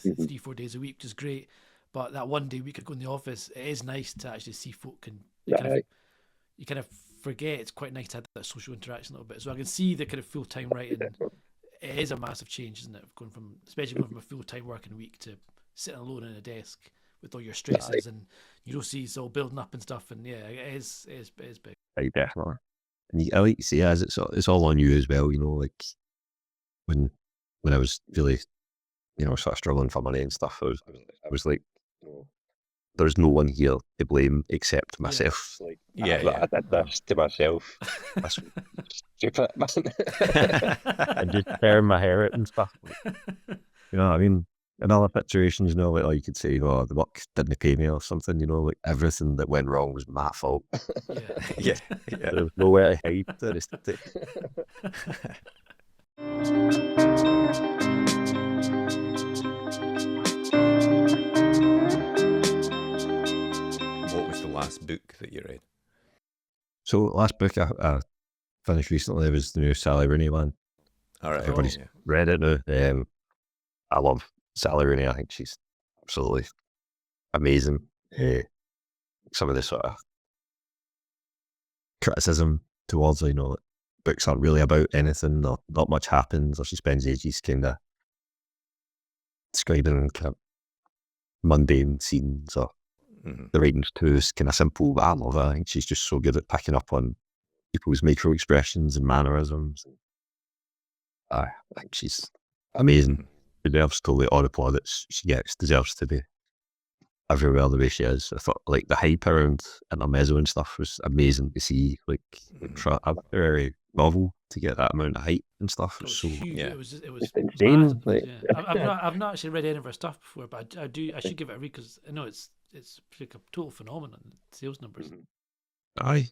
3-4 days a week, which is great. But that one day a week I go in the office, it is nice to actually see folk, and you kind of forget it's quite nice to have that social interaction a little bit. So I can see the kind of full time writing. It is a massive change, isn't it? Especially going from a full time working week to sitting alone in a desk with all your stresses and you see it's all building up and stuff. And yeah, it is big. Right, definitely. And I like to say as it's all on you as well. Like when I was really sort of struggling for money and stuff, I was like, there's no one here to blame except myself. Yeah. Like, I did this to myself. That's stupid, man. And just tearing my hair out and stuff. You know what I mean? In other situations, like you could say, oh, the work didn't pay me or something, like everything that went wrong was my fault. Yeah. There was nowhere to hide the rest of it. What was the last book that you read? So last book I finished recently was the new Sally Rooney one. All right. Everybody's read it now. I love Sally Rooney. I think she's absolutely amazing. Some of the sort of criticism towards her, that books aren't really about anything, or not much happens, or she spends ages kind of describing kind of mundane scenes, or the writing's too kind of simple. But I love her. I think she's just so good at picking up on people's micro expressions and mannerisms. I think she's amazing. Deserves totally all the plaudits she gets, deserves to be everywhere the way she is. I thought like the hype around intermezzo and stuff was amazing to see, like for a literary novel to get that amount of hype and stuff. It was so huge. Yeah. It was insane. massive, Like, yeah. I've not actually read any of her stuff before, but I should give it a read because I know it's like a total phenomenon. Sales numbers. Aye,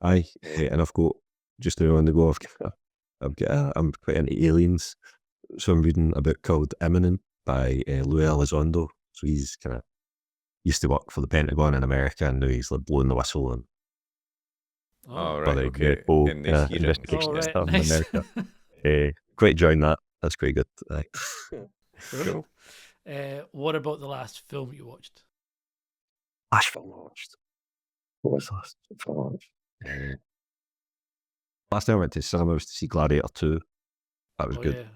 and I've got just on the go. I'm quite into aliens, so I'm reading a book called Imminent by Louis Elizondo. So he's kind of used to work for the Pentagon in America, and now he's like blowing the whistle and right, okay. Investigation stuff nice. in America. Quite enjoying that. That's quite good. Cool. What about the last film you watched? Last film I watched. What was the last film I watched? Last time I went to cinema was to see Gladiator 2. That was good.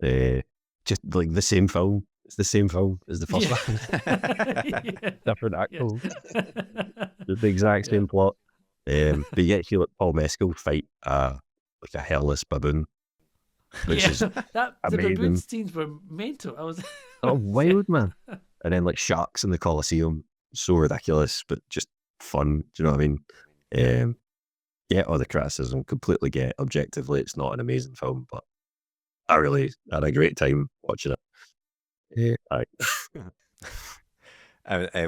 Yeah. Just like the same film. It's the same film as the first one. Different actors. The exact same plot. But yet you let Paul Mescal fight like a hairless baboon. Which is the amazing. baboon scenes were mental. I was wild, man. And then like sharks in the Colosseum, so ridiculous, but just fun. Do you know what I mean? All the criticism, completely get it. Objectively, it's not an amazing film, but I really had a great time watching it.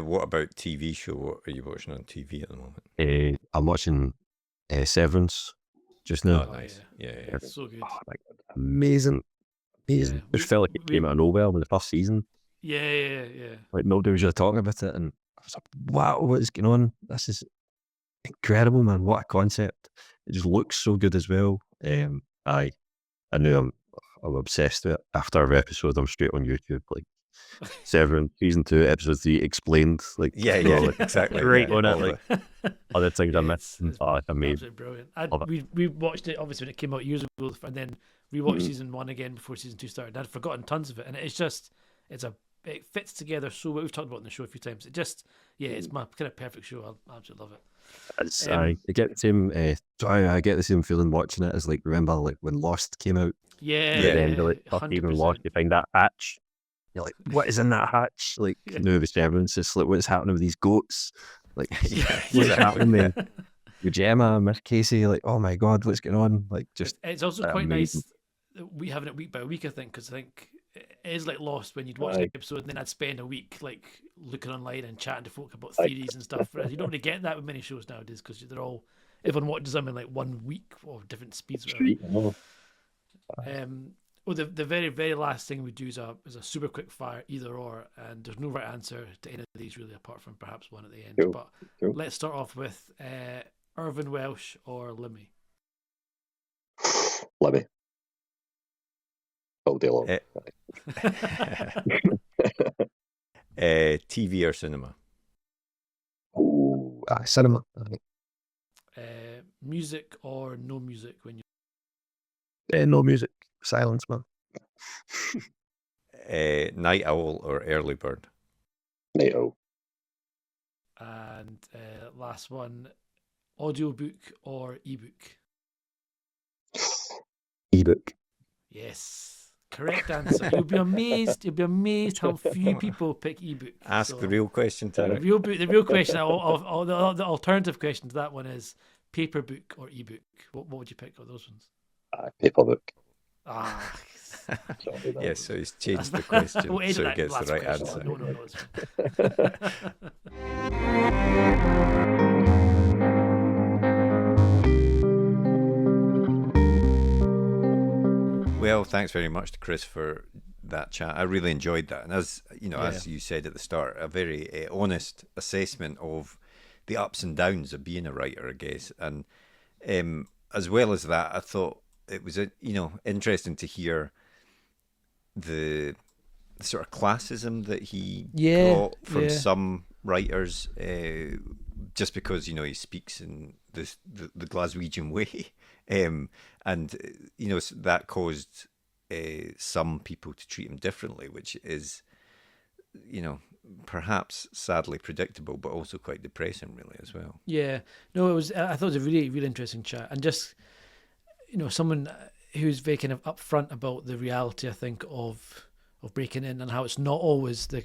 What about TV show? What are you watching on TV at the moment? I'm watching Severance. just now. Oh, nice. Yeah. It's so good. Oh, my God. Amazing. Yeah, Just felt like it came out of nowhere with the first season. Yeah. Like nobody was really talking about it, and I was like, wow, what is going on? This is incredible, man. What a concept. It just looks so good as well. I knew I'm obsessed with it. After every episode, I'm straight on YouTube, like Severin, season 2, episode 3, explained. Like, Yeah, exactly. Right yeah, on it, all like the- other things I Yeah, missed. it's Oh, it's amazing. absolutely brilliant. Love it. We watched it obviously when it came out years ago, and then rewatched season 1 again before season 2 started. I'd forgotten tons of it, and it fits together so well. We've talked about it in the show a few times. It's my kind of perfect show. I absolutely love it. I get the same. I get the same feeling watching it as like remember like when Lost came out. Yeah, At the end of like fuck even 100%. Lost, you find that hatch. You're like, what is in that hatch? Like, no, the servants. It's like what's happening with these goats? Like, what's happening with Gemma, Miss Casey? Like, oh my god, what's going on? Like, just It's also quite amazing. nice that we having it week by week, I think, because I think it is like Lost when you'd watch the episode and then I'd spend a week like looking online and chatting to folk about theories and stuff. Whereas you don't really get that with many shows nowadays because everyone watches them in like 1 week or different speeds. Whatever. The very, very last thing we do is a super quick fire either or, and there's no right answer to any of these really apart from perhaps one at the end. Cool. But let's start off with Irvin Welsh or Limmy. Libby. All day long. TV or cinema? Ooh, cinema. Music or no music when you No music, silence, man. Night owl or early bird? Night owl. And last one, audiobook or ebook? Ebook. Yes, correct answer. You'll be amazed how few people pick ebook. Ask the real question, The Tarek. real question, the alternative question to that one is paper book or ebook. What would you pick of those ones? Paper book. Ah, Yes, so he's changed the question we'll edit so he that gets the last right question. answer. No, it's fine. Well, thanks very much to Chris for that chat. I really enjoyed that. And as you know, as you said at the start, a very honest assessment of the ups and downs of being a writer, I guess. And as well as that, I thought it was interesting to hear the sort of classism that he got from some writers, just because he speaks in the Glaswegian way, and that caused some people to treat him differently, which is perhaps sadly predictable, but also quite depressing, really, as well. Yeah, no, it was. I thought it was a really, really interesting chat, and just someone who's very kind of upfront about the reality, I think, of breaking in and how it's not always the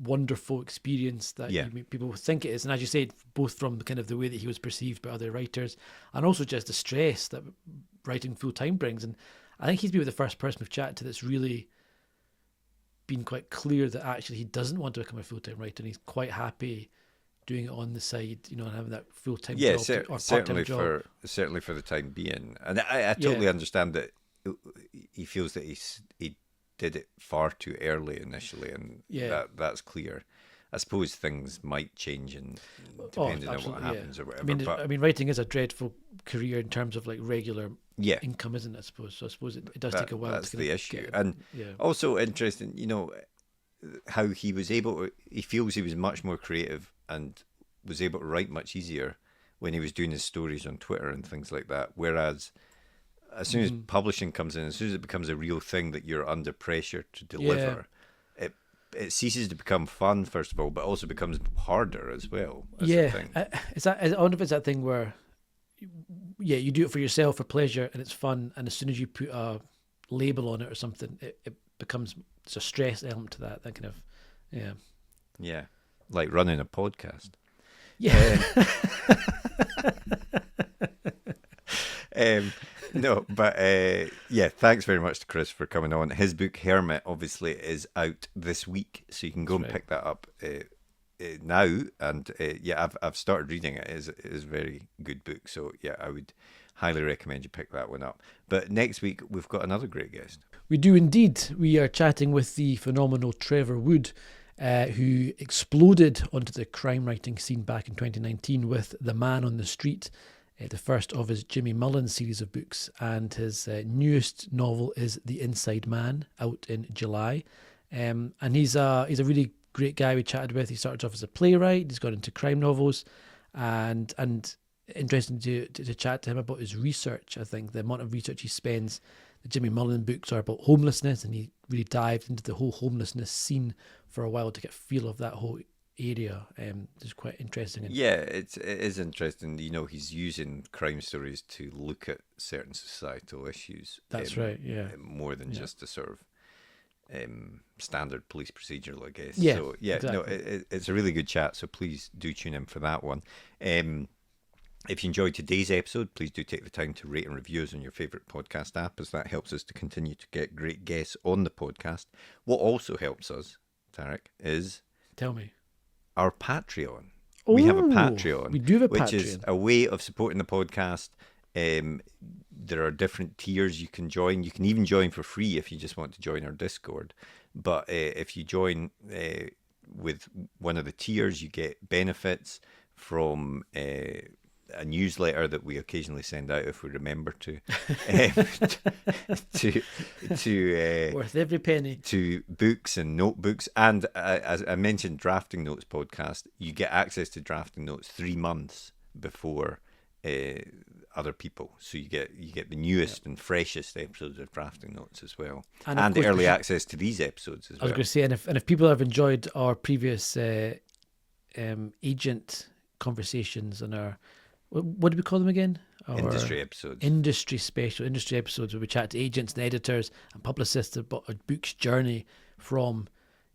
wonderful experience that people think it is, and as you said, both from kind of the way that he was perceived by other writers, and also just the stress that writing full time brings. And I think he's been the first person we've chatted to that's really been quite clear that actually he doesn't want to become a full time writer, and he's quite happy doing it on the side, and having that full time job or part-time job. Certainly for the time being, and I totally understand that he feels that he did it far too early initially, and that's clear. I suppose things might change and depending on what happens or whatever. I mean, writing is a dreadful career in terms of like regular income, isn't it? I suppose. So I suppose it does take a while. That's the issue, and also interesting, how he was able. He feels he was much more creative and was able to write much easier when he was doing his stories on Twitter and things like that. Whereas as soon as publishing comes in, as soon as it becomes a real thing that you're under pressure to deliver, it ceases to become fun, first of all, but also becomes harder as well. I wonder if it's that thing where, you do it for yourself for pleasure and it's fun, and as soon as you put a label on it or something, it becomes a stress element to that kind of, like running a podcast. No, but thanks very much to Chris for coming on. His book Hermit obviously is out this week, so you can go and pick that up now, and yeah, I've started reading it. It is a very good book. So yeah, I would highly recommend you pick that one up. But next week we've got another great guest. We do indeed. We are chatting with the phenomenal Trevor Wood, who exploded onto the crime writing scene back in 2019 with The Man on the Street, the first of his Jimmy Mullen series of books, and his newest novel is The Inside Man, out in July. And he's a really great guy we chatted with. He started off as a playwright. He's got into crime novels, and interesting to chat to him about his research. I think the amount of research he spends. The Jimmy Mullen books are about homelessness, and he really dived into the whole homelessness scene for a while to get a feel of that whole area. It's quite interesting. Yeah, it is interesting. You know, he's using crime stories to look at certain societal issues. That's right, yeah. More than just a sort of standard police procedural, I guess. Yeah, so, yeah, exactly. no, it's a really good chat, so please do tune in for that one. If you enjoyed today's episode, please do take the time to rate and review us on your favourite podcast app, as that helps us to continue to get great guests on the podcast. What also helps us, Tarek, is... Tell me. Our Patreon. We have a Patreon. We do have a which Patreon. is a way of supporting the podcast. There are different tiers you can join. You can even join for free if you just want to join our Discord. But if you join with one of the tiers, you get benefits from a newsletter that we occasionally send out if we remember to, Worth every penny. to books and notebooks, and as I mentioned, Drafting Notes podcast. You get access to Drafting Notes 3 months before other people, so you get the newest and freshest episodes of Drafting Notes as well, And and of course, early access to these episodes as I was well. going to say, and if people have enjoyed our previous agent conversations and our, what do we call them again? Our Industry episodes. industry episodes where we chat to agents and editors and publicists about a book's journey from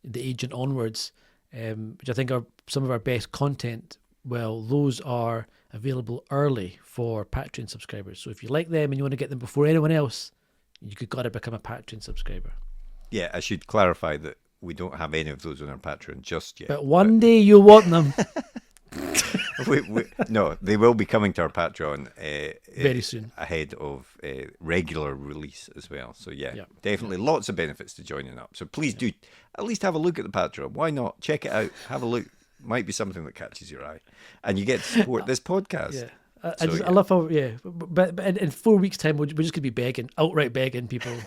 the agent onwards, which I think are some of our best content. Well, those are available early for Patreon subscribers. So if you like them and you want to get them before anyone else, you've got to become a Patreon subscriber. Yeah, I should clarify that we don't have any of those on our Patreon just yet. But one day you'll want them. No, they will be coming to our Patreon Very soon. ahead of regular release as well. So yeah, Yeah. definitely lots of benefits to joining up. So please do at least have a look at the Patreon. Why not? Check it out. Have a look. Might be something that catches your eye, and you get to support this podcast. Yeah. So, I love how, but in 4 weeks' time, we're just going to be outright begging people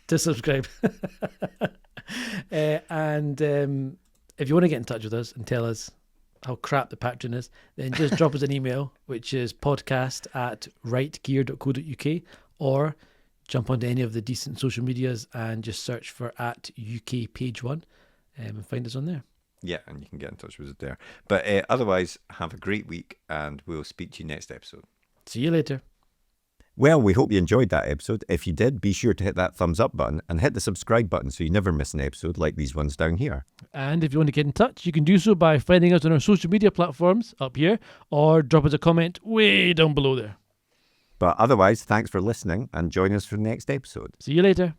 to subscribe. And if you want to get in touch with us and tell us how crap the Patreon is, then just drop us an email, which is podcast@rightgear.co.uk, or jump onto any of the decent social medias and just search for @UK Page One and find us on there. Yeah, and you can get in touch with us there. But otherwise, have a great week, and we'll speak to you next episode. See you later. Well, we hope you enjoyed that episode. If you did, be sure to hit that thumbs up button and hit the subscribe button so you never miss an episode like these ones down here. And if you want to get in touch, you can do so by finding us on our social media platforms up here, or drop us a comment way down below there. But otherwise, thanks for listening and join us for the next episode. See you later.